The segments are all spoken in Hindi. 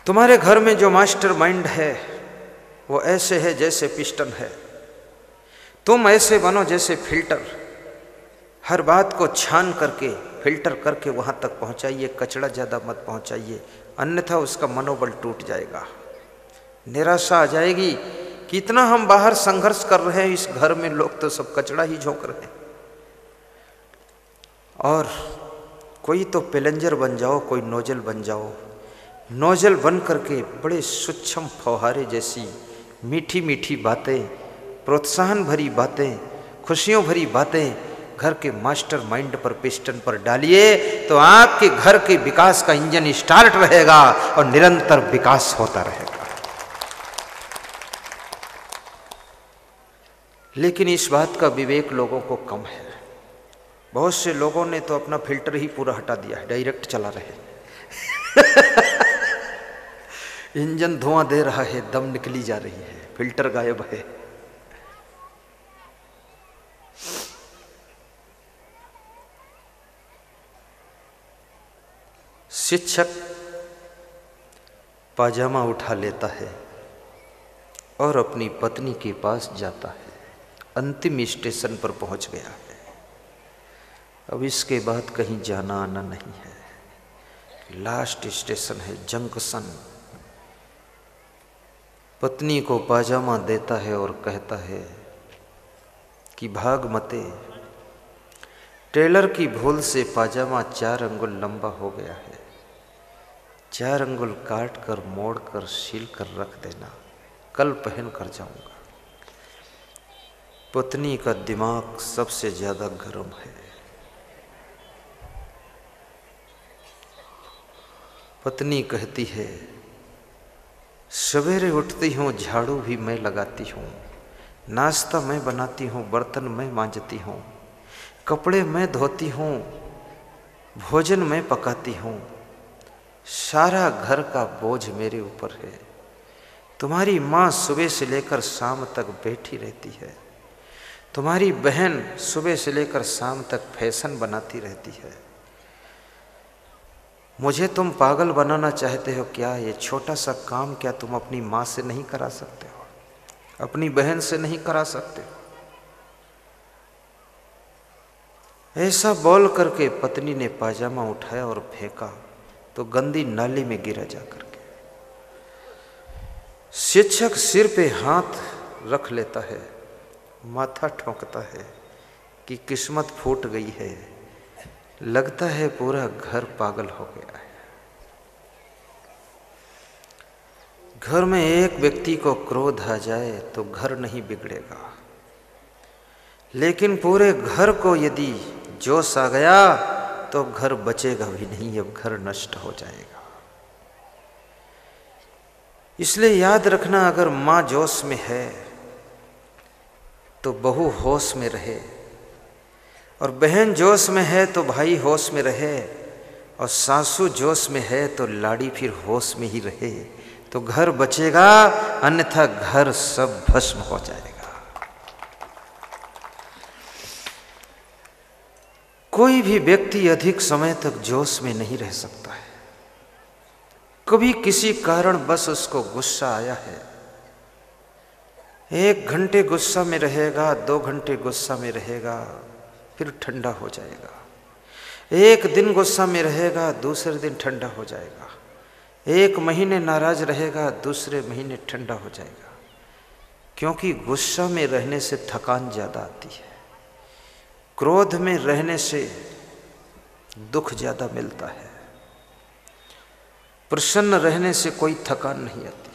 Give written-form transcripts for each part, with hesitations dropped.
तुम्हारे घर में जो मास्टर माइंड है वो ऐसे है जैसे पिस्टन है। तुम ऐसे बनो जैसे फिल्टर, हर बात को छान करके फिल्टर करके वहाँ तक पहुँचाइए, कचरा ज़्यादा मत पहुँचाइए, अन्यथा उसका मनोबल टूट जाएगा, निराशा आ जाएगी कि इतना हम बाहर संघर्ष कर रहे हैं, इस घर में लोग तो सब कचरा ही झोंक रहे हैं। और कोई तो पैसेंजर बन जाओ, कोई नोजल बन जाओ। नोजल बन करके बड़े सूक्ष्म फौहारे जैसी मीठी मीठी बातें, प्रोत्साहन भरी बातें, खुशियों भरी बातें घर के मास्टर माइंड पर, पिस्टन पर डालिए तो आपके घर के विकास का इंजन स्टार्ट रहेगा और निरंतर विकास होता रहेगा। लेकिन इस बात का विवेक लोगों को कम है। बहुत से लोगों ने तो अपना फिल्टर ही पूरा हटा दिया है, डायरेक्ट चला रहे इंजन धुआं दे रहा है, दम निकली जा रही है, फिल्टर गायब है। शिक्षक पाजामा उठा लेता है और अपनी पत्नी के पास जाता है। अंतिम स्टेशन पर पहुंच गया है, अब इसके बाद कहीं जाना आना नहीं है। लास्ट स्टेशन है, जंक्शन। पत्नी को पाजामा देता है और कहता है कि भाग मते, टेलर की भूल से पाजामा 4 अंगुल लंबा हो गया है, 4 अंगुल काट कर, मोड़ कर, सील कर रख देना, कल पहन कर जाऊंगा। पत्नी का दिमाग सबसे ज्यादा गर्म है। पत्नी कहती है, सवेरे उठती हूँ, झाड़ू भी मैं लगाती हूँ, नाश्ता मैं बनाती हूँ, बर्तन मैं मांजती हूँ, कपड़े मैं धोती हूँ, भोजन मैं पकाती हूँ, सारा घर का बोझ मेरे ऊपर है। तुम्हारी माँ सुबह से लेकर शाम तक बैठी रहती है, तुम्हारी बहन सुबह से लेकर शाम तक फैशन बनाती रहती है। मुझे तुम पागल बनाना चाहते हो क्या? ये छोटा सा काम क्या तुम अपनी माँ से नहीं करा सकते हो, अपनी बहन से नहीं करा सकते हो? ऐसा बोल करके पत्नी ने पाजामा उठाया और फेंका तो गंदी नाली में गिरा जा करके। शिक्षक सिर पे हाथ रख लेता है, माथा ठोंकता है कि किस्मत फूट गई है, लगता है पूरा घर पागल हो गया है। घर में एक व्यक्ति को क्रोध आ जाए तो घर नहीं बिगड़ेगा, लेकिन पूरे घर को यदि जोश आ गया तो घर बचेगा भी नहीं, अब घर नष्ट हो जाएगा। इसलिए याद रखना, अगर माँ जोश में है तो बहू होश में रहे, और बहन जोश में है तो भाई होश में रहे, और सासू जोश में है तो लाड़ी फिर होश में ही रहे, तो घर बचेगा, अन्यथा घर सब भस्म हो जाएगा। कोई भी व्यक्ति अधिक समय तक जोश में नहीं रह सकता है। कभी किसी कारण बस उसको गुस्सा आया है, 1 घंटे गुस्सा में रहेगा, 2 घंटे गुस्सा में रहेगा, फिर ठंडा हो जाएगा। 1 दिन गुस्सा में रहेगा, दूसरे दिन ठंडा हो जाएगा। 1 महीने नाराज रहेगा, दूसरे महीने ठंडा हो जाएगा। क्योंकि गुस्सा में रहने से थकान ज़्यादा आती है, क्रोध में रहने से दुख ज़्यादा मिलता है, प्रसन्न रहने से कोई थकान नहीं आती।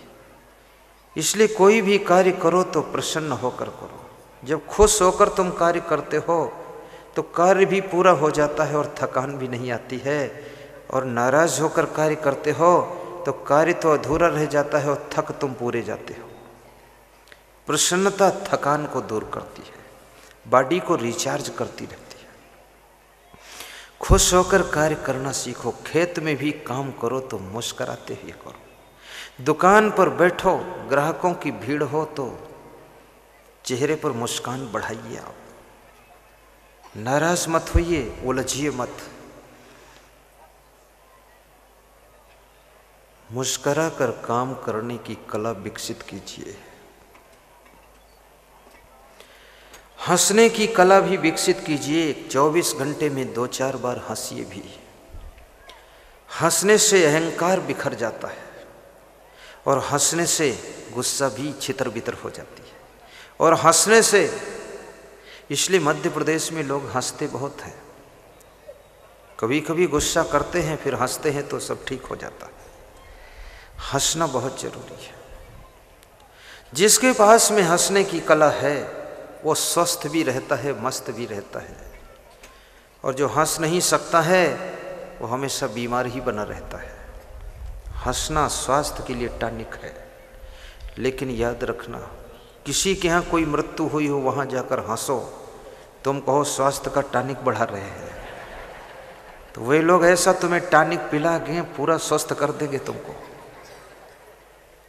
इसलिए कोई भी कार्य करो तो प्रसन्न होकर करो। जब खुश होकर तुम कार्य करते हो तो कार्य भी पूरा हो जाता है और थकान भी नहीं आती है, और नाराज होकर कार्य करते हो तो कार्य तो अधूरा रह जाता है और थक तुम पूरे जाते हो। प्रसन्नता थकान को दूर करती है, बॉडी को रिचार्ज करती रहती है। खुश होकर कार्य करना सीखो। खेत में भी काम करो तो मुस्कुराते हुए करो। दुकान पर बैठो, ग्राहकों की भीड़ हो तो चेहरे पर मुस्कान बढ़ाइए। आप नाराज मत होइए, उलझिए मत। मुस्कुरा कर काम करने की कला विकसित कीजिए। हंसने की कला भी विकसित कीजिए। 24 घंटे में 2-4 बार हंसिए भी। हंसने से अहंकार बिखर जाता है और हंसने से गुस्सा भी छितर बितर हो जाती है। और हंसने से, इसलिए मध्य प्रदेश में लोग हंसते बहुत हैं। कभी कभी गुस्सा करते हैं फिर हंसते हैं तो सब ठीक हो जाता है। हंसना बहुत जरूरी है। जिसके पास में हंसने की कला है वो स्वस्थ भी रहता है, मस्त भी रहता है। और जो हंस नहीं सकता है वो हमेशा बीमार ही बना रहता है। हंसना स्वास्थ्य के लिए टॉनिक है। लेकिन याद रखना, किसी के यहाँ कोई मृत्यु हुई हो वहाँ जाकर हंसो, तुम कहो स्वास्थ्य का टॉनिक बढ़ा रहे हैं, तो वे लोग ऐसा तुम्हें टॉनिक पिला के पूरा स्वस्थ कर देंगे तुमको।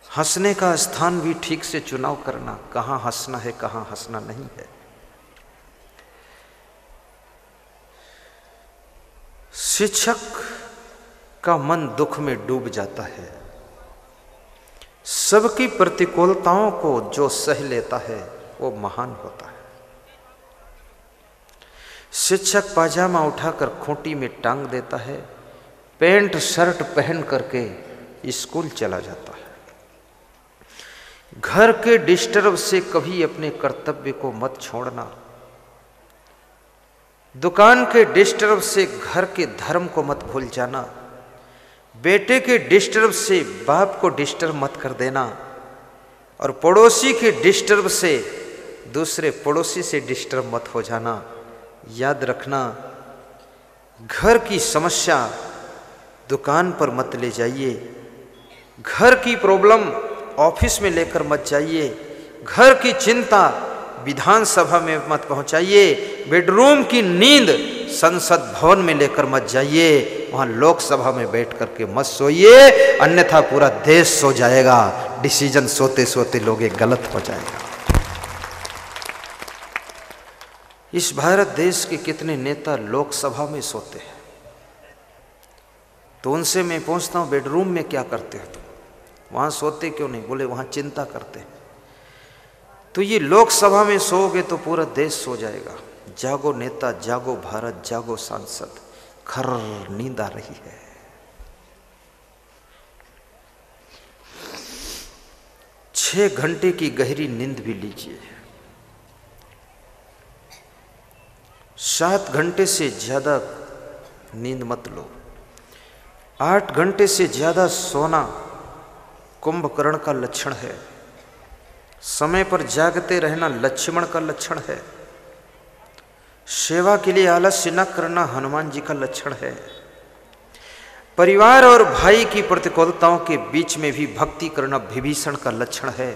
हंसने का स्थान भी ठीक से चुनाव करना, कहाँ हंसना है कहाँ हंसना नहीं है। शिक्षक का मन दुख में डूब जाता है। सबकी प्रतिकूलताओं को जो सह लेता है वो महान होता है। शिक्षक पाजामा उठाकर खूंटी में टांग देता है, पैंट शर्ट पहन करके स्कूल चला जाता है। घर के डिस्टर्ब से कभी अपने कर्तव्य को मत छोड़ना। दुकान के डिस्टर्ब से घर के धर्म को मत भूल जाना। बेटे के डिस्टर्ब से बाप को डिस्टर्ब मत कर देना। और पड़ोसी के डिस्टर्ब से दूसरे पड़ोसी से डिस्टर्ब मत हो जाना। याद रखना, घर की समस्या दुकान पर मत ले जाइए। घर की प्रॉब्लम ऑफिस में लेकर मत जाइए। घर की चिंता विधानसभा में मत पहुंचाइए। बेडरूम की नींद संसद भवन में लेकर मत जाइए। वहां लोकसभा में बैठ करके मत सोइए, अन्यथा पूरा देश सो जाएगा। डिसीजन सोते सोते लोग ये गलत हो जाएगा। इस भारत देश के कितने नेता लोकसभा में सोते हैं, तो उनसे मैं पूछता हूं बेडरूम में क्या करते हो तुम? वहां सोते क्यों नहीं? बोले वहां चिंता करते हैं। तो ये लोकसभा में सोओगे तो पूरा देश सो जाएगा। जागो नेता, जागो भारत, जागो सांसद। खर्र नींद आ रही है। छह घंटे की गहरी नींद भी लीजिए। 7 घंटे से ज्यादा नींद मत लो। 8 घंटे से ज्यादा सोना कुंभकर्ण का लक्षण है। समय पर जागते रहना लक्ष्मण का लक्षण है। सेवा के लिए आलस्य न करना हनुमान जी का लक्षण है। परिवार और भाई की प्रतिकूलताओं के बीच में भी भक्ति करना विभीषण का लक्षण है।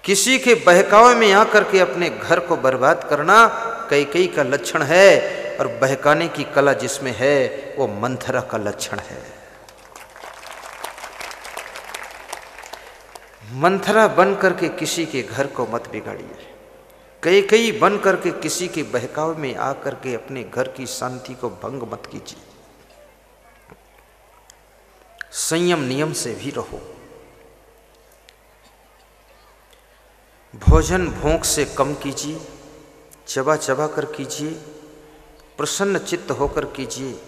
किसी के बहकावे में आकर के अपने घर को बर्बाद करना कैकेयी का लक्षण है। और बहकाने की कला जिसमें है वो मंथरा का लक्षण है। मंथरा बन करके किसी के घर को मत बिगाड़िए। कैकेयी बन करके किसी के बहकावे में आकर के अपने घर की शांति को भंग मत कीजिए। संयम नियम से भी रहो। भोजन भूख से कम कीजिए, चबा चबा कर कीजिए, प्रसन्न चित्त होकर कीजिए।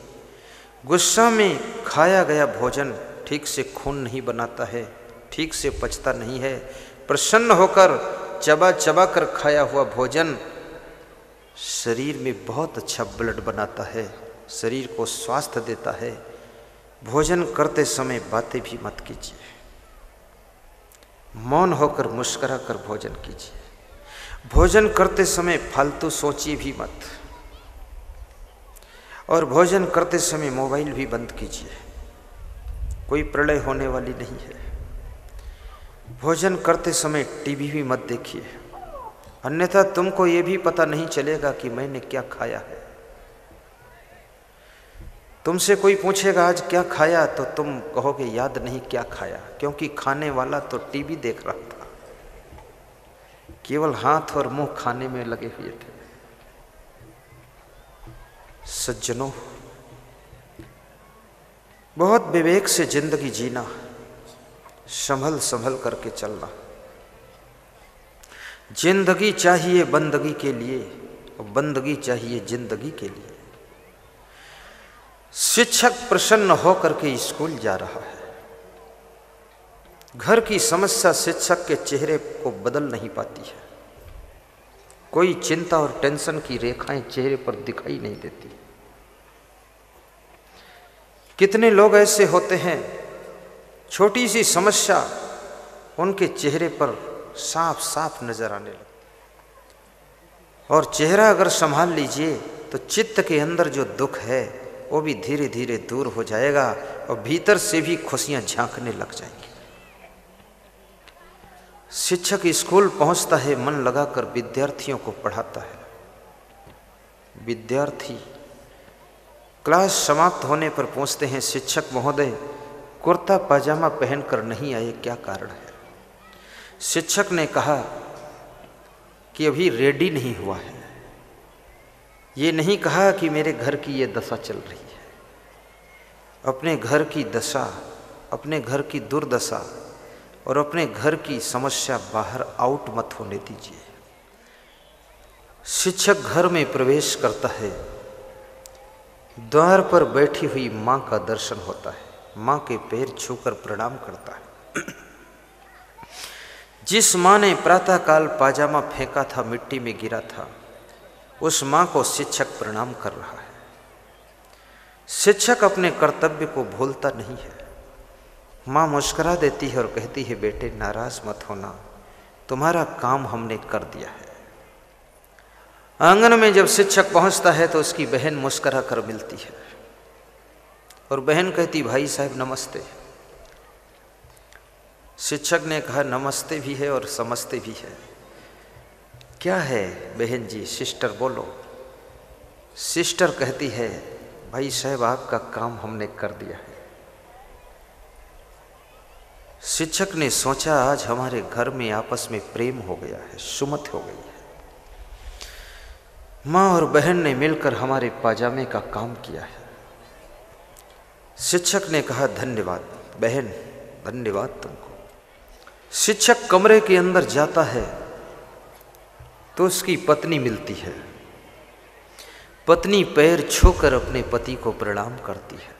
गुस्सा में खाया गया भोजन ठीक से खून नहीं बनाता है, ठीक से पचता नहीं है। प्रसन्न होकर चबा चबा कर खाया हुआ भोजन शरीर में बहुत अच्छा ब्लड बनाता है, शरीर को स्वास्थ्य देता है। भोजन करते समय बातें भी मत कीजिए। मौन होकर मुस्कुरा कर भोजन कीजिए। भोजन करते समय फालतू सोचिए भी मत। और भोजन करते समय मोबाइल भी बंद कीजिए। कोई प्रलय होने वाली नहीं है। भोजन करते समय टीवी भी मत देखिए, अन्यथा तुमको ये भी पता नहीं चलेगा कि मैंने क्या खाया है। तुमसे कोई पूछेगा आज क्या खाया, तो तुम कहोगे याद नहीं क्या खाया, क्योंकि खाने वाला तो टीवी देख रहा था, केवल हाथ और मुंह खाने में लगे हुए थे। सज्जनों, बहुत विवेक से जिंदगी जीना। संभल संभल करके चलना। जिंदगी चाहिए बंदगी के लिए और बंदगी चाहिए जिंदगी के लिए। शिक्षक प्रसन्न होकर के स्कूल जा रहा है। घर की समस्या शिक्षक के चेहरे को बदल नहीं पाती है। कोई चिंता और टेंशन की रेखाएं चेहरे पर दिखाई नहीं देती। कितने लोग ऐसे होते हैं, छोटी सी समस्या उनके चेहरे पर साफ साफ नजर आने लगती। और चेहरा अगर संभाल लीजिए तो चित्त के अंदर जो दुख है वो भी धीरे धीरे दूर हो जाएगा और भीतर से भी खुशियां झांकने लग जाएंगी। शिक्षक स्कूल पहुंचता है, मन लगाकर विद्यार्थियों को पढ़ाता है। विद्यार्थी क्लास समाप्त होने पर पूछते हैं, शिक्षक महोदय कुर्ता पाजामा पहनकर नहीं आए, क्या कारण है? शिक्षक ने कहा कि अभी रेडी नहीं हुआ है। ये नहीं कहा कि मेरे घर की ये दशा चल रही है। अपने घर की दशा, अपने घर की दुर्दशा और अपने घर की समस्या बाहर आउट मत होने दीजिए। शिक्षक घर में प्रवेश करता है, द्वार पर बैठी हुई माँ का दर्शन होता है। माँ के पैर छूकर प्रणाम करता है। जिस माँ ने प्रातःकाल पाजामा फेंका था, मिट्टी में गिरा था, उस माँ को शिक्षक प्रणाम कर रहा है। शिक्षक अपने कर्तव्य को भूलता नहीं है। माँ मुस्कुरा देती है और कहती है, बेटे नाराज मत होना, तुम्हारा काम हमने कर दिया है। आंगन में जब शिक्षक पहुंचता है तो उसकी बहन मुस्कुरा कर मिलती है और बहन कहती, भाई साहब नमस्ते। शिक्षक ने कहा, नमस्ते भी है और समझते भी है। क्या है बहन जी? सिस्टर बोलो। सिस्टर कहती है, भाई साहब आपका काम हमने कर दिया है। शिक्षक ने सोचा आज हमारे घर में आपस में प्रेम हो गया है, सुमत हो गई है। माँ और बहन ने मिलकर हमारे पाजामे का काम किया है। शिक्षक ने कहा, धन्यवाद बहन, धन्यवाद तुमको। शिक्षक कमरे के अंदर जाता है तो उसकी पत्नी मिलती है। पत्नी पैर छूकर अपने पति को प्रणाम करती है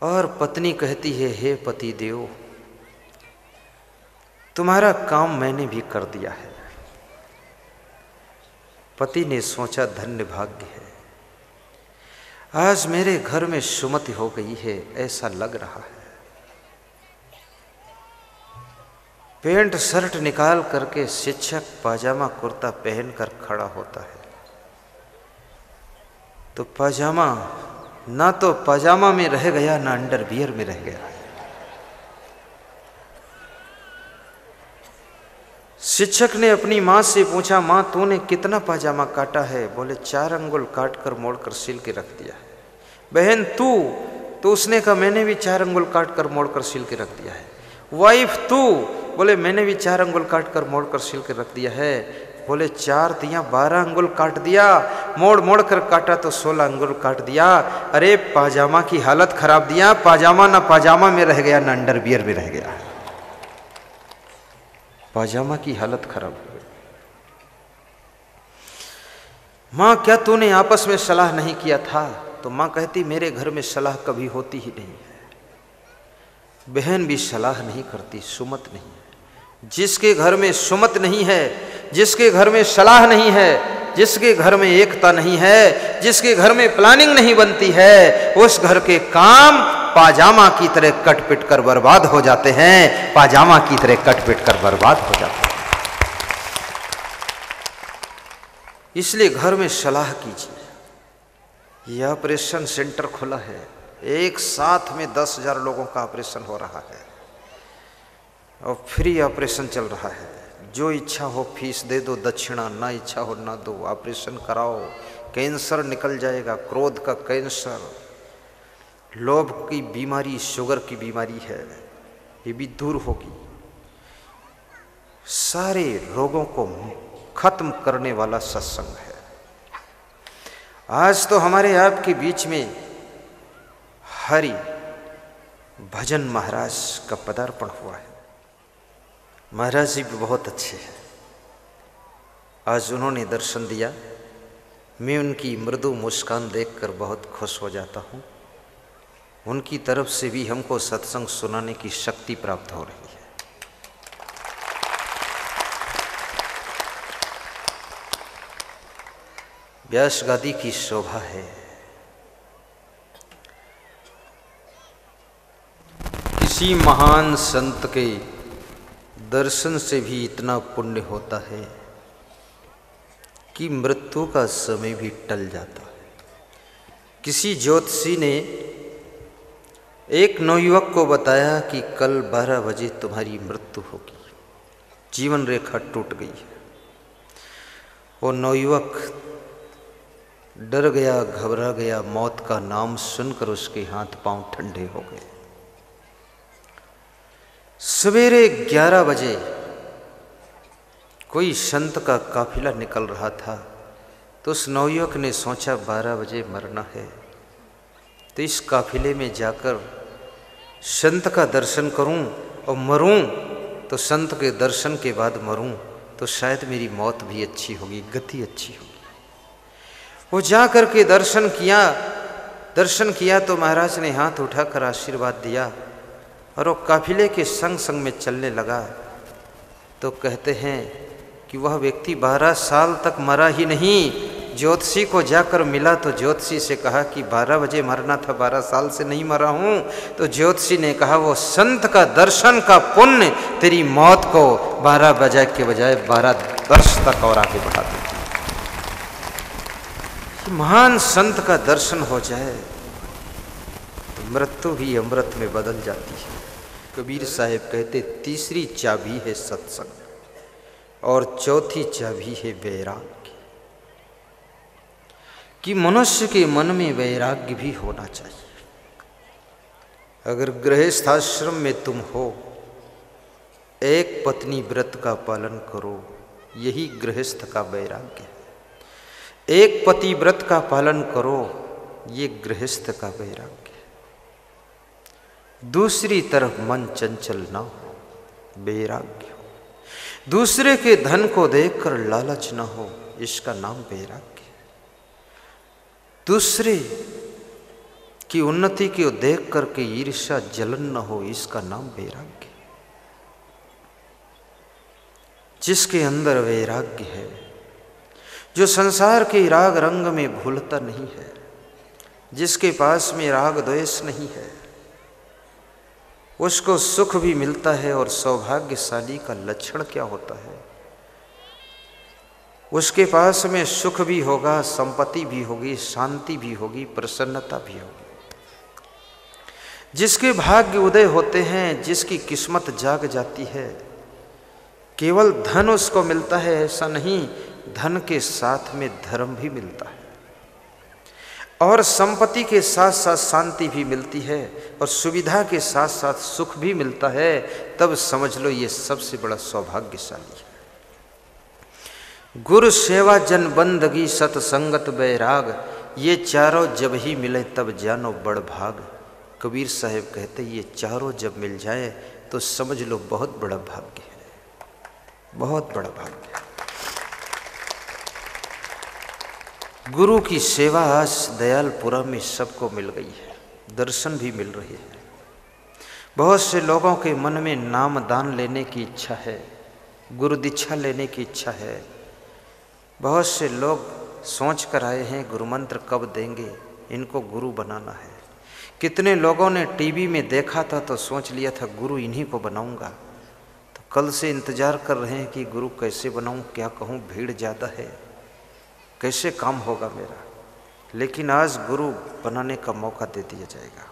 और पत्नी कहती है, हे पति देव, तुम्हारा काम मैंने भी कर दिया है। पति ने सोचा, धन्य भाग्य है, आज मेरे घर में सुमति हो गई है, ऐसा लग रहा है। पैंट शर्ट निकाल करके शिक्षक पाजामा कुर्ता पहनकर खड़ा होता है तो पाजामा ना तो पाजामा में रह गया, ना अंडरवियर में रह गया। शिक्षक ने अपनी माँ से पूछा, माँ तूने कितना पाजामा काटा है? बोले 4 अंगुल काट कर मोड़ कर सिल के रख दिया है। बहन तू? तो उसने कहा, मैंने भी 4 अंगुल काट कर मोड़ कर सिल के रख दिया है। वाइफ तू? बोले मैंने भी 4 अंगुल काट कर मोड़ कर सिल के रख दिया है। बोले 4 दिया, 12 अंगुल काट दिया, मोड़ मोड़ कर काटा तो 16 अंगुल काट दिया। अरे पाजामा की हालत खराब दिया, पाजामा ना पाजामा में रह गया, ना अंडरवियर में रह गया। पाजामा की हालत खराब हो गई। माँ क्या तूने आपस में सलाह नहीं किया था? तो माँ कहती, मेरे घर में सलाह कभी होती ही नहीं है। बहन भी सलाह नहीं करती, सुमत नहीं है। जिसके घर में सुमत नहीं है, जिसके घर में सलाह नहीं है, जिसके घर में एकता नहीं है, जिसके घर में प्लानिंग नहीं बनती है, उस घर के काम पाजामा की तरह कट-पिट कर बर्बाद हो जाते हैं। पाजामा की तरह कट-पिट कर बर्बाद हो जाते हैं। इसलिए घर में सलाह कीजिए। यह ऑपरेशन सेंटर खुला है, एक साथ में 10,000 लोगों का ऑपरेशन हो रहा है और फ्री ऑपरेशन चल रहा है। जो इच्छा हो फीस दे दो, दक्षिणा, ना इच्छा हो ना दो, ऑपरेशन कराओ। कैंसर निकल जाएगा, क्रोध का कैंसर, लोभ की बीमारी, शुगर की बीमारी है, ये भी दूर होगी। सारे रोगों को खत्म करने वाला सत्संग है। आज तो हमारे आपके बीच में हरि भजन महाराज का पदार्पण हुआ है। महाराज जी भी बहुत अच्छे हैं। आज उन्होंने दर्शन दिया, मैं उनकी मृदु मुस्कान देखकर बहुत खुश हो जाता हूँ। उनकी तरफ से भी हमको सत्संग सुनाने की शक्ति प्राप्त हो रही है। व्यास गादी की शोभा है। किसी महान संत के दर्शन से भी इतना पुण्य होता है कि मृत्यु का समय भी टल जाता है। किसी ज्योतिषी ने एक नवयुवक को बताया कि कल 12 बजे तुम्हारी मृत्यु होगी। जीवन रेखा टूट गई है। वो नवयुवक डर गया, घबरा गया। मौत का नाम सुनकर उसके हाथ पांव ठंडे हो गए। सवेरे 11 बजे कोई संत का काफिला निकल रहा था, तो उस नवयुवक ने सोचा 12 बजे मरना है, तो इस काफिले में जाकर संत का दर्शन करूं और मरूं, तो संत के दर्शन के बाद मरूं तो शायद मेरी मौत भी अच्छी होगी, गति अच्छी होगी। वो जा कर के दर्शन किया तो महाराज ने हाथ उठाकर आशीर्वाद दिया और वो काफिले के संग संग में चलने लगा। तो कहते हैं कि वह व्यक्ति 12 साल तक मरा ही नहीं। ज्योतिषी को जाकर मिला तो ज्योतिषी से कहा कि 12 बजे मरना था, 12 साल से नहीं मरा हूँ। तो ज्योतिषी ने कहा वो संत का दर्शन का पुण्य तेरी मौत को 12 बजे के बजाय 12 वर्ष तक और आगे बढ़ा दे। महान संत का दर्शन हो जाए तो मृत्यु भी अमृत में बदल जाती है। कबीर साहब कहते तीसरी चाबी है सत्संग और चौथी चाबी है वैराग्य। कि मनुष्य के मन में वैराग्य भी होना चाहिए। अगर गृहस्थाश्रम में तुम हो, एक पत्नी व्रत का पालन करो, यही गृहस्थ का वैराग्य है। एक पति व्रत का पालन करो, ये गृहस्थ का वैराग्य है। दूसरी तरफ मन चंचल ना हो, वैराग्य हो। दूसरे के धन को देखकर लालच ना हो, इसका नाम वैराग्य है। दूसरे की उन्नति को देख करके ईर्ष्या जलन न हो, इसका नाम वैराग्य है। जिसके अंदर वैराग्य है, जो संसार के राग रंग में भूलता नहीं है, जिसके पास में राग द्वेष नहीं है, उसको सुख भी मिलता है। और सौभाग्यशाली का लक्षण क्या होता है? उसके पास में सुख भी होगा, संपत्ति भी होगी, शांति भी होगी, प्रसन्नता भी होगी। जिसके भाग्य उदय होते हैं, जिसकी किस्मत जाग जाती है, केवल धन उसको मिलता है ऐसा नहीं, धन के साथ में धर्म भी मिलता है और संपत्ति के साथ साथ शांति भी मिलती है और सुविधा के साथ साथ सुख भी मिलता है। तब समझ लो ये सबसे बड़ा सौभाग्यशाली है। गुरु सेवा जन बंदगी सतसंगत वैराग, ये चारों जब ही मिले तब जानो बड़ भाग। कबीर साहब कहते ये चारों जब मिल जाए तो समझ लो बहुत बड़ा भाग्य है, बहुत बड़ा भाग्य है। गुरु की सेवा आज दयालपुरा में सबको मिल गई है, दर्शन भी मिल रहे हैं। बहुत से लोगों के मन में नाम दान लेने की इच्छा है, गुरु दीक्षा लेने की इच्छा है। बहुत से लोग सोच कर आए हैं गुरु मंत्र कब देंगे, इनको गुरु बनाना है। कितने लोगों ने टीवी में देखा था तो सोच लिया था गुरु इन्हीं को बनाऊंगा, तो कल से इंतजार कर रहे हैं कि गुरु कैसे बनाऊं, क्या कहूं, भीड़ ज़्यादा है, कैसे काम होगा मेरा। लेकिन आज गुरु बनाने का मौका दे दिया जाएगा।